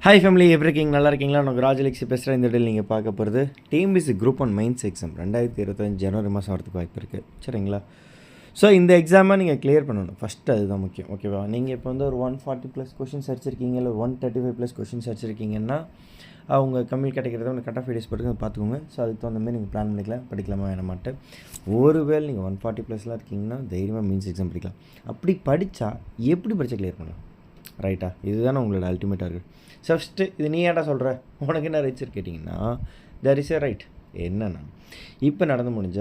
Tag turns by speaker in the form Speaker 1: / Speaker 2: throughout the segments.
Speaker 1: Hi family, எப்படி இருக்கீங்க? நல்லா இருக்கீங்களா? நான் ராஜலக்ஷி பேசுகிறேன். இந்த இடையில் நீங்கள் பார்க்க போகிறது TNPSC group one mains exam 2025 ஜனவரி மாதம் வரதுக்கு வாய்ப்பு இருக்குது. சரிங்களா? ஸோ இந்த எக்ஸாமை நீங்கள் கிளியர் பண்ணணும். ஃபஸ்ட்டு அதுதான் முக்கியம். ஓகேவா? நீங்கள் இப்போ வந்து ஒரு 140+ கொஷின்ஸ் அடிச்சிருக்கீங்க, இல்லை 135+ கொஷின்ஸ் அடிச்சிருக்கீங்கன்னா அவங்க கம்மி கிடைக்கிறத ஒன்று கட் ஆஃப் வீடியோஸ் போட்டு பார்த்துக்கோங்க. ஸோ அதுக்கு தகுந்த மாதிரி நீங்கள் பிளான் பண்ணிக்கலாம், படிக்கலாமா வேணாமான்ட்டு. ஒருவேளை நீங்கள் 140+லாம் இருக்கீங்கன்னா தைரியமாக மெயின்ஸ் எக்ஸாம் படிக்கலாம். அப்படி படித்தா எப்படி படித்தா கிளியர் பண்ணலாம்? ரைட்டா? இதுதானே உங்களோட அல்டிமேட்டாக இருக்குது. ஃபஸ்ட்டு இது நீ ஏன்டா சொல்கிற, உனக்கு என்ன ரைட்ஸ் கேட்டிங்கன்னா, தேர் இஸ் ஏ ரைட். என்னென்னா, இப்போ நடந்து முடிஞ்ச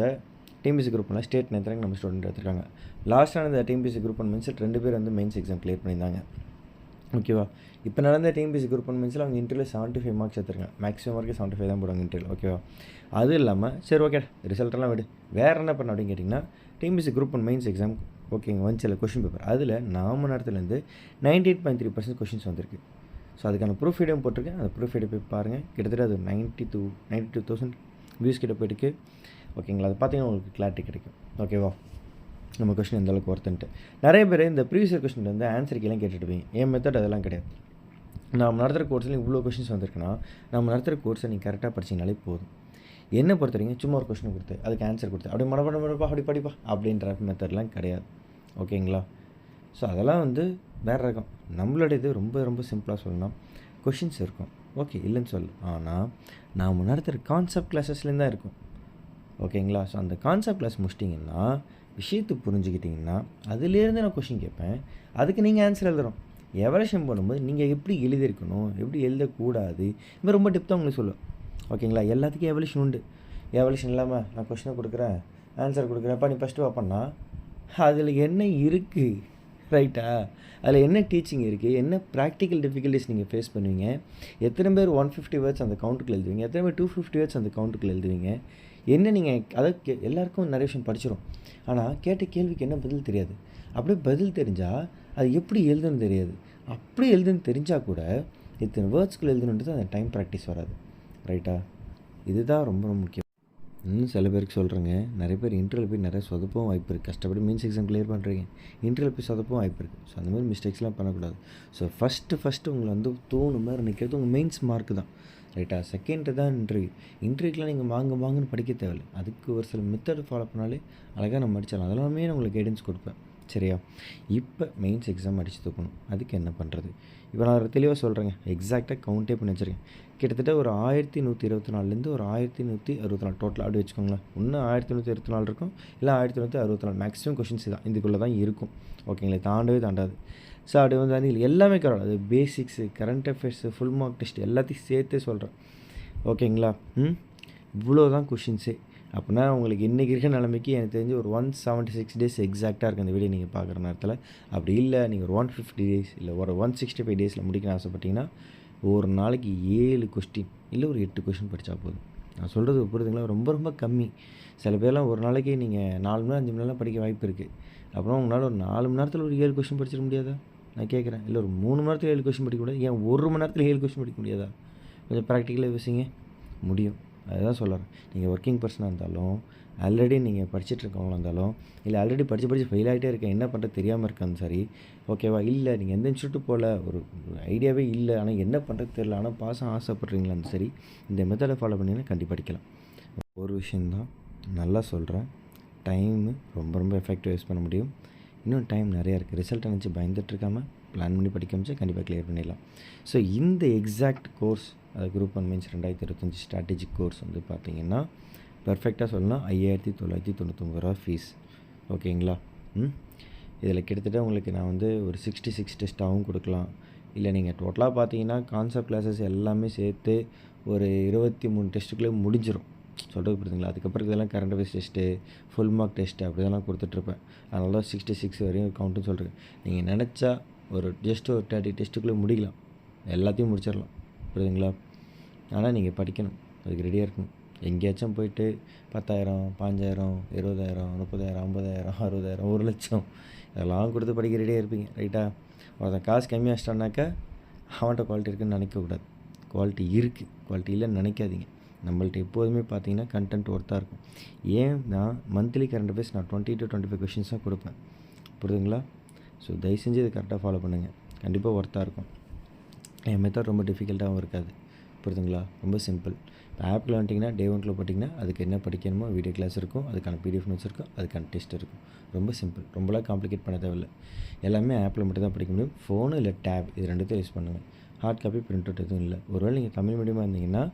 Speaker 1: டிஎன்பிஎஸ்சி குரூப் ஒன் ஸ்டேட் நேரத்துக்கு நம்ம ஸ்டூடெண்ட் எடுத்துருக்காங்க. லாஸ்ட்டான இந்த டிஎன்பிஎஸ்சி குரூப் ஒன் மெயின்ஸில் 2 பேர் வந்து மெயின்ஸ் எக்ஸாம் கிளியர் பண்ணியிருந்தாங்க. ஓகேவா? இப்போ நடந்த டிஎன்பிஎஸ்சி குரூப் ஒன் மெயின்ஸில் அவங்க இன்டர்வியூ 75 மார்க்ஸ் எடுத்துருக்காங்க. மேக்ஸிமம் வரைக்கும் 75 தான் போடுவாங்க இன்டர்வியூ. ஓகேவா? அது இல்லாமல் சரி ஓகே ரிசல்ட்டெல்லாம் விடு, வேறு என்ன பண்ண அப்படின்னு கேட்டிங்கன்னா, TNPSC group one mains exam ஓகேங்க வந்துச்சு கொஷின் பேப்பர். அதில் நாம நேரத்துலேருந்து 98.3% கொஷின்ஸ் வந்திருக்கு. ஸோ அதுக்கான ப்ரூஃப் வீடியோ போட்டிருக்கேன். அந்த ப்ரூஃப் வீடியோ போய் பாருங்கள். கிட்டத்தட்ட அது 92,000 வியூஸ் கிட்ட போயிருக்கு. ஓகேங்களா? அது பார்த்தீங்கன்னா உங்களுக்கு கிளாரிட்டி கிடைக்கும். ஓகேவா? நம்ம கொஷின் எந்த அளவுக்கு ஒருத்தன்ட்டு நிறைய பேர் இந்த ப்ரீவியஸ் கொஷின் வந்து ஆன்சர் கீழே கேட்டுட்டு என் மெத்தட் அதெல்லாம் கிடையாது. நம்ம நடத்துகிற கோர்ஸில் இவ்வளோ கொஷின்ஸ் வந்திருக்குன்னா நம்ம நடத்துகிற கோர்ஸை நீங்கள் கரெக்டாக படிச்சிங்கனாலே போதும். என்ன பொறுத்த வரைக்கும் சும்மா ஒரு கொஷின் கொடுத்து அதுக்கு ஆன்சர் கொடுத்து அப்படி மனப்பா அப்படி படிப்பா அப்படின்ற மெத்தட்லாம் கிடையாது. ஓகேங்களா? ஸோ அதெல்லாம் வந்து வேறு ரகம். நம்மளுடையது ரொம்ப ரொம்ப சிம்பிளாக சொல்லணும். கொஷின்ஸ் இருக்கும், ஓகே இல்லைன்னு சொல்லு, ஆனால் நாம் நடத்துகிற கான்செப்ட் கிளாஸஸ்லேருந்து தான் இருக்கும். ஓகேங்களா? ஸோ அந்த கான்செப்ட் கிளாஸ் முடிச்சிட்டிங்கன்னா, விஷயத்தை புரிஞ்சுக்கிட்டிங்கன்னா, அதுலேருந்து நான் கொஷின் கேட்பேன், அதுக்கு நீங்கள் ஆன்சர் எழுதுகிறோம். எவலேஷன் பண்ணும்போது நீங்கள் எப்படி எழுதியிருக்கணும், எப்படி எழுதக்கூடாது, இது ரொம்ப டிப்தான் உங்களுக்கு சொல்லுவேன். ஓகேங்களா? எல்லாத்துக்கும் எவலேஷன் உண்டு. எவலேஷன் இல்லாமல் நான் கொஷினை கொடுக்குறேன், ஆன்சர் கொடுக்குறேன்ப்பா நீ ஃபஸ்ட்டு வைப்பண்ணா, அதில் என்ன இருக்குது? ரைட்டா? அதில் என்ன டீச்சிங் இருக்குது, என்ன ப்ராக்டிக்கல் டிஃபிகல்ட்டிஸ் நீங்கள் ஃபேஸ் பண்ணுவீங்க, எத்தனை பேர் 150 வேர்ட்ஸ் அந்த கவுண்ட்டுக்கு எழுதுவீங்க, எத்தனை பேர் 250 வேர்ட்ஸ் அந்த கவுண்ட்டுக்கு எழுதுவீங்க, என்ன நீங்கள் அதை எல்லாருக்கும் நிறைய விஷயம் படிச்சிடும். ஆனால் கேட்ட கேள்விக்கு என்ன பதில் தெரியாது. அப்படியே பதில் தெரிஞ்சால் அது எப்படி எழுதுன்னு தெரியாது. அப்படி எழுதுன்னு தெரிஞ்சால் கூட இத்தனை வேர்ட்ஸ்குள்ளே எழுதணுன்றது அந்த டைம் ப்ராக்டிஸ் வராது. ரைட்டா? இதுதான் ரொம்ப ரொம்ப முக்கியம். இன்னும் சில பேருக்கு சொல்கிறேங்க, நிறைய பேர் இன்டர்வியூ போய் நிறைய சொதப்பவும் வாய்ப்பு இருக்குது. கஷ்டப்பட்டு மீன்ஸ் எக்ஸாம் கிளியர் பண்ணுறீங்க, இன்டர்வியூ போய் சொதப்பவும் வாய்ப்பு இருக்குது. ஸோ அந்த மாதிரி மிஸ்டேக்ஸ்லாம் பண்ணக்கூடாது. ஸோ ஃபஸ்ட்டு உங்களை வந்து தோணு மாதிரி நிற்கிறது உங்கள் மெயின்ஸ் மார்க்கு தான். ரைட்டா? செகண்டு தான் இன்டர்வியூக்கெலாம் நீங்கள் வாங்கன்னு படிக்க தேவையில்லை. அதுக்கு ஒரு சில மெத்தட் ஃபாலோ பண்ணாலே அழகாக நம்ம படிச்சிடலாம். அதெல்லாமே நான் உங்களுக்கு கைடன்ஸ் கொடுப்பேன். சரியா? இப்போ மெயின்ஸ் எக்ஸாம் அடித்து தூக்கணும். அதுக்கு என்ன பண்ணுறது? இப்போ நான் ஒரு தெளிவாக சொல்கிறேங்க, எக்ஸாக்டாக கவுண்டே பண்ணி வச்சுருக்கேன். கிட்டத்தட்ட ஒரு 1124லேருந்து ஒரு 1164 டோட்டலாக அப்படி வச்சுக்கோங்களேன். ஒன்று 1124 இருக்கும், இல்லை 1164 மேக்ஸிமம் கொஷின்ஸ் தான் இதுக்குள்ளே தான் இருக்கும். ஓகேங்களா? தாண்டவே தாண்டாது. ஸோ அப்படி வந்து எல்லாமே கரெக்ட். அது basics, current affairs, full mark test எல்லாத்தையும் சேர்த்தே சொல்கிறேன். ஓகேங்களா? இவ்வளோ தான் கொஷின்ஸே. அப்படின்னா உங்களுக்கு இன்றைக்கி இருக்கிற நிலைமைக்கு எனக்கு தெரிஞ்சு ஒரு 176 டேஸ் எக்ஸாக்டாக இருக்குது அந்த வீடியோ நீங்கள் பார்க்குற நேரத்தில். அப்படி இல்லை நீங்கள் ஒரு 150 டேஸ் இல்லை ஒரு 165 டேஸில் முடிக்கணும்னு ஆசைப்பட்டீங்கன்னா ஒரு நாளைக்கு 7 கொஸ்டின் இல்லை ஒரு 8 கொஸ்டின் படித்தா போதும். நான் சொல்கிறது புரியுதுங்களா? ரொம்ப ரொம்ப கம்மி. சில பேர்லாம் ஒரு நாளைக்கு நீங்கள் 4 மணி நேரம் 5 மணி நேரம் படிக்க வாய்ப்பு இருக்குது. அப்புறம் உங்களால் ஒரு 4 மணி நேரத்தில் ஒரு 7 கொஸ்டின் படிச்சிட முடியாதா? நான் கேட்குறேன். இல்லை ஒரு 3 மணி நேரத்தில் 7 கொஸ்டின் படிக்க முடியாது, ஏன் 1 மணி நேரத்தில் 7 கொஸ்டின் படிக்க முடியாதா? கொஞ்சம் ப்ராக்டிக்கலாக யோசிங்க. முடியும். அதுதான் சொல்கிறேன். நீங்கள் ஒர்க்கிங் பர்சனாக இருந்தாலும், ஆல்ரெடி நீங்கள் படிச்சுட்ருக்கவங்களா இருந்தாலும், இல்லை ஆல்ரெடி படித்து ஃபெயில் ஆகிட்டே இருக்கேன், என்ன பண்ணுறது தெரியாமல் இருக்கான்னு சரி, ஓகேவா? இல்லை நீங்கள் எந்த இன்ஸ்டியூட்டு போகல, ஒரு ஐடியாவே இல்லை, ஆனால் என்ன பண்ணுறது தெரியல, ஆனால் பாஸ் ஆசைப்பட்றீங்களான்னு சரி, இந்த மெத்தடை ஃபாலோ பண்ணிங்கன்னா கண்டிப்பாக படிக்கலாம். ஒரு விஷயந்தான் நல்லா சொல்கிறேன், டைமு ரொம்ப ரொம்ப எஃபெக்டிவ் யூஸ் பண்ண முடியும். இன்னும் டைம் நிறையா இருக்குது. ரிசல்ட்டை நினச்சி பயந்துட்டுருக்காமல் பிளான் பண்ணி படிக்க முடிச்சா கண்டிப்பாக கிளியர் பண்ணிடலாம். ஸோ இந்த எக்ஸாக்ட் கோர்ஸ் அது group one means 2025 strategic course வந்து பார்த்திங்கன்னா பர்ஃபெக்டாக சொல்லலாம் 5,999 ஃபீஸ். ஓகேங்களா? இதில் கிட்டத்தட்ட உங்களுக்கு நான் வந்து ஒரு 66 டெஸ்ட்டாகவும் கொடுக்கலாம். இல்லை நீங்கள் டோட்டலாக பார்த்தீங்கன்னா கான்செப்ட் கிளாஸஸ் எல்லாமே சேர்த்து ஒரு 23 டெஸ்ட்டுக்குள்ளே முடிஞ்சிடும். சொல்கிறது புரியுதுங்களா? அதுக்கப்புறம் இதெல்லாம் current affairs test, full mark test அப்படி தான் கொடுத்துட்ருப்பேன். அதனால தான் 66 வரையும் கவுண்ட்டுன்னு சொல்கிறேன். நீங்கள் நினச்சா ஒரு ஜஸ்ட் ஒரு 30 டெஸ்ட்டுக்குள்ளே முடிக்கலாம், எல்லாத்தையும் முடிச்சிடலாம். புரியுதுங்களா? ஆனால் நீங்கள் படிக்கணும், அதுக்கு ரெடியாக இருக்கணும். எங்கேயாச்சும் போயிட்டு 10,000 15,000 20,000 30,000 50,000 60,000 1,00,000 இதெல்லாம் கொடுத்து படிக்க ரெடியாக இருப்பீங்க. ரைட்டா? ஒருத்தன் காசு கம்மியாக வச்சிட்டான்னாக்கா அவன்கிட்ட குவாலிட்டி இருக்குதுன்னு நினைக்கக்கூடாது. குவாலிட்டி இருக்குது, குவாலிட்டி இல்லைன்னு நினைக்காதீங்க. நம்மள்ட்ட எப்போதுமே பார்த்தீங்கன்னா கண்டென்ட் ஒர்த்தாக இருக்கும். ஏன் நான் மந்த்லி கரண்ட் அஃபேர்ஸ் நான் 20 to 25 கொஷின்ஸ் தான் கொடுப்பேன். புரியுதுங்களா? ஸோ தயவு செஞ்சு இதை கரெக்டாக ஃபாலோ பண்ணுங்கள், கண்டிப்பாக ஒர்த்தாக இருக்கும். என் மெத்தட் ரொம்ப டிஃபிகல்ட்டாகவும் இருக்காது. புரியுதுங்களா? ரொம்ப சிம்பிள். இப்போ ஆப்பில் வந்துட்டிங்கன்னா டே 1 போட்டிங்கன்னா அதுக்கு என்ன படிக்கணுமோ வீடியோ கிளாஸ் இருக்கும், அதுக்கான பிடிஎஃப் நோட்ஸ் இருக்கும், அதுக்கான டெஸ்ட் இருக்கும். ரொம்ப சிம்பிள். ரொம்பலாம் காம்ப்ளிகேட் பண்ண தேவையில்ல. எல்லாமே ஆப்பில் மட்டும் தான் படிக்க முடியும். ஃபோனு இல்லை டேப் இது 2த்தையும் யூஸ் பண்ணுங்கள். ஹார்ட் காப்பி பிரிண்ட் அவுட் எதுவும் இல்லை. ஒருவேளை நீங்கள் தமிழ் மீடியமாக இருந்தீங்கன்னா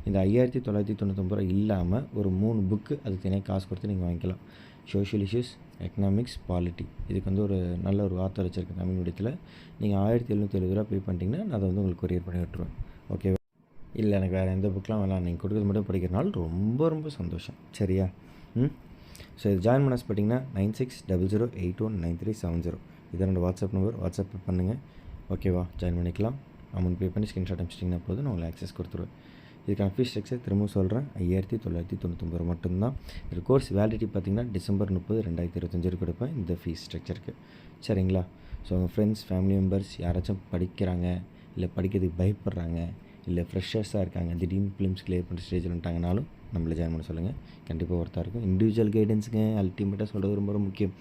Speaker 1: இந்த 5,999 இல்லாமல் ஒரு 3 புக்கு அதுக்கு தனியாக காசு கொடுத்து நீங்கள் வாங்கிக்கலாம். சோஷியல் இஷ்யூஸ், எக்கனாமிக்ஸ், பாலிட்டி இதுக்கு வந்து ஒரு நல்ல ஒரு ஆத்தர் வச்சுருக்கேன் தமிழ் மீடியத்தில். நீங்கள் 1770 பே பண்ணிட்டீங்கன்னா நான் அதை வந்து உங்களுக்கு கொரியர் பண்ணி விட்டுருவேன். ஓகேவா? இல்லை எனக்கு வேறு எந்த புக்கெலாம் வேணாம், நீங்கள் கொடுக்குறது மட்டும் படிக்கிறனால ரொம்ப ரொம்ப சந்தோஷம். சரியா? ஸோ இது ஜாயின் பண்ண பார்த்தீங்கன்னா 9600819370 இதான் என்னோடய வாட்ஸ்அப் நம்பர். வாட்ஸ்அப் பண்ணுங்கள். ஓகேவா? ஜாயின் பண்ணிக்கலாம். அமௌண்ட் பே பண்ணி ஸ்க்ரீன்ஷாட் அனுப்பிச்சிட்டிங்கன்னா போதும், நான் உங்களுக்கு ஆக்சஸ் கொடுத்துருவேன். இதுக்கான ஃபீஸ் ஸ்ட்ரக்சர் திரும்ப சொல்கிறேன், 5,999 மட்டும்தான். இந்த கோர்ஸ் வேலிடிட்டி பார்த்திங்கன்னா December 30, 2025 கொடுப்பேன் இந்த ஃபீஸ் ஸ்ட்ரக்சருக்கு. சரிங்களா? ஸோ உங்கள் ஃப்ரெண்ட்ஸ், ஃபேமிலி மெம்பர்ஸ் யாராச்சும் படிக்கிறாங்க, இல்லை படிக்கிறதுக்கு பயப்படுறாங்க, இல்லை ஃப்ரெஷர்ஸாக இருக்காங்க, திடீர்னு ஃபிலிம்ஸ் கிளியர் பண்ணுற ஸ்டேஜில் வந்துட்டாங்கனாலும் நம்மளை ஜாயின் பண்ண சொல்லுங்கள். கண்டிப்பாக ஒருத்தா இருக்கும். இண்டிவிஜுவல் கைடன்ஸுங்க அல்டிமேட்டாக சொல்கிறது ரொம்ப ரொம்ப முக்கியம்.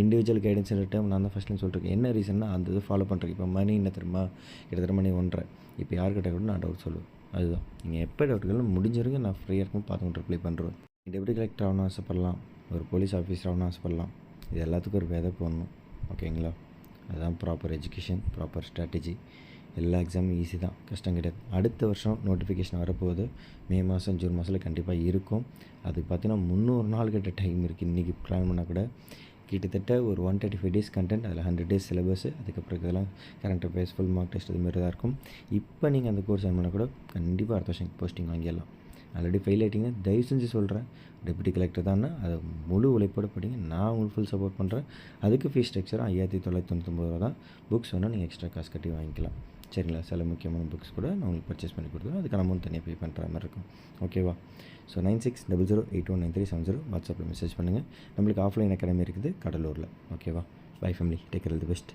Speaker 1: இண்டிவிஜுவல் கைடன்ஸுன்ற டைம் நான் தான் ஃபஸ்ட்டு சொல்லியிருக்கேன். என்ன ரீசன்னா அந்த இது ஃபாலோ பண்ணுறேன். இப்போ மணி என்ன தெரியுமா, கிட்டத்தட்ட மணி 1:30. இப்போ யார்கிட்ட கூட நான் டவுட் சொல்லுவேன். அதுதான் நீங்கள் எப்போ டவுட்டுகளும் முடிஞ்சிருங்க, நான் ஃப்ரீயாக இருக்கும் பார்த்துக்கிட்டு ரிப்ளை பண்ணுறேன். டெப்யூட்டி கலெக்டர் ஆகணும்னு ஆசைப்படலாம், ஒரு போலீஸ் ஆஃபீஸர் ஆகணும்னு ஆசைப்படலாம். இது எல்லாத்துக்கும் ஒரு விதை போடணும். ஓகேங்களா? அதுதான் ப்ராப்பர் எஜுகேஷன், ப்ராப்பர் ஸ்ட்ராட்டஜி. எல்லா எக்ஸாமும் ஈஸி தான், கஷ்டம் கிடையாது. அடுத்த வருஷம் நோட்டிஃபிகேஷன் வரப்போகுது. மே மாதம் ஜூன் மாதத்தில் கண்டிப்பாக இருக்கும். அது பார்த்திங்கன்னா 300 நாள் கிட்ட டைம் இருக்குது. இன்றைக்கி பிளான் பண்ணால் கூட கிட்டத்தட்ட ஒரு 135 டேஸ் கண்டென்ட், அதில் 100 டேஸ் சிலபஸ், அதுக்கப்புறம் இதெல்லாம் current affairs, full mark test இதுமாரி தான் இருக்கும். இப்போ நீங்கள் அந்த கோர்ஸ் ஜாயின் பண்ணால் கூட கண்டிப்பாக அடுத்த வருஷம் போஸ்டிங் வாங்கிடலாம். ஆல்ரெடி ஃபெயில் ஆகிட்டிங்கன்னா தயவு செஞ்சு சொல்கிறேன், டெப்யூட்டி கலெக்டர் தானே அதை முழு உழைப்போடு படிங்க. நான் உங்களுக்கு ஃபுல் சப்போர்ட் பண்ணுறேன். அதுக்கு ஃபீஸ் ஸ்ட்ரக்சர் 5,999 தான். புக்ஸ் வேணால் நீங்கள் எக்ஸ்ட்ரா காசு கட்டி வாங்கிக்கலாம். சரிங்களா? சில முக்கியமான புக்ஸ் கூட நான் உங்களுக்கு பர்ச்சேஸ் பண்ணி கொடுத்துருவேன். அதுக்கான அமௌண்ட் தனியாக பே பண்ணுற மாதிரி இருக்கும். ஓகேவா? ஸோ 9600819370 வாட்ஸ்அப்பில் மெசேஜ் பண்ணுங்கள். நம்மளுக்கு ஆஃப்லைன் அகாடமி இருக்குது கடலூரில். ஓகேவா? Bye family, take care, all the best.